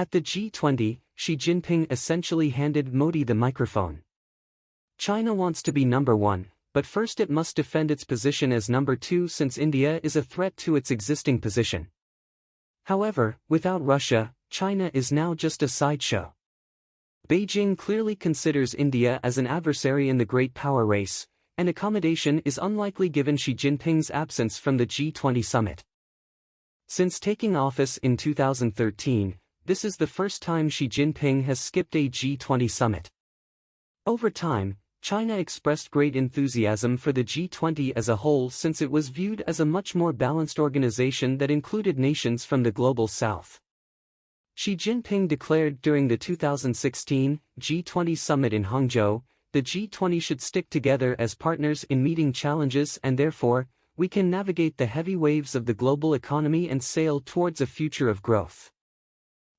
At the G20, Xi Jinping essentially handed Modi the microphone. China wants to be number one, but first it must defend its position as number two since India is a threat to its existing position. However, without Russia, China is now just a sideshow. Beijing clearly considers India as an adversary in the great power race, and accommodation is unlikely given Xi Jinping's absence from the G20 summit. Since taking office in 2013, this is the first time Xi Jinping has skipped a G20 summit. Over time, China expressed great enthusiasm for the G20 as a whole since it was viewed as a much more balanced organization that included nations from the global south. Xi Jinping declared during the 2016 G20 summit in Hangzhou, the G20 should stick together as partners in meeting challenges and therefore, we can navigate the heavy waves of the global economy and sail towards a future of growth.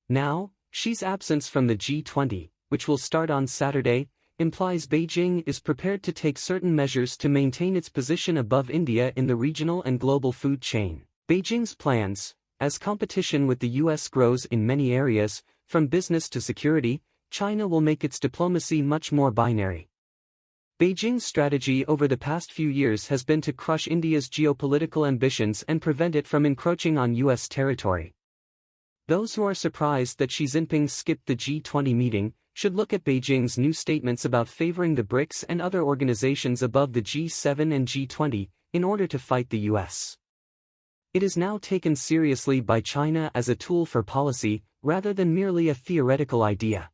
Now, Xi's absence from the G20, which will start on Saturday, implies Beijing is prepared to take certain measures to maintain its position above India in the regional and global food chain. Beijing's plans, as competition with the US grows in many areas, from business to security, China will make its diplomacy much more binary. Beijing's strategy over the past few years has been to crush India's geopolitical ambitions and prevent it from encroaching on US territory. Those who are surprised that Xi Jinping skipped the G20 meeting should look at Beijing's new statements about favoring the BRICS and other organizations above the G7 and G20 in order to fight the US. It is now taken seriously by China as a tool for policy, rather than merely a theoretical idea.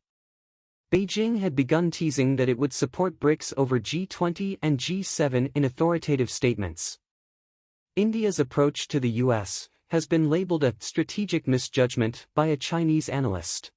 Beijing had begun teasing that it would support BRICS over G20 and G7 in authoritative statements. India's approach to the US has been labeled a strategic misjudgment by a Chinese analyst.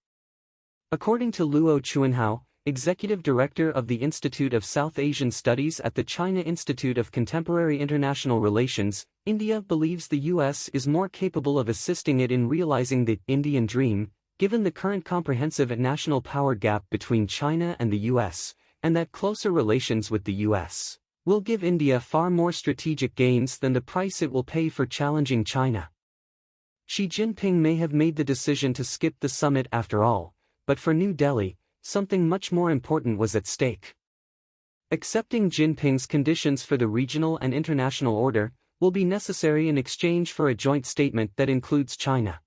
According to Luo Chuanhao, executive director of the Institute of South Asian Studies at the China Institute of Contemporary International Relations, India believes the US is more capable of assisting it in realizing the Indian dream, given the current comprehensive national power gap between China and the US, and that closer relations with the US will give India far more strategic gains than the price it will pay for challenging China. Xi Jinping may have made the decision to skip the summit after all, but for New Delhi, something much more important was at stake. Accepting Jinping's conditions for the regional and international order will be necessary in exchange for a joint statement that includes China.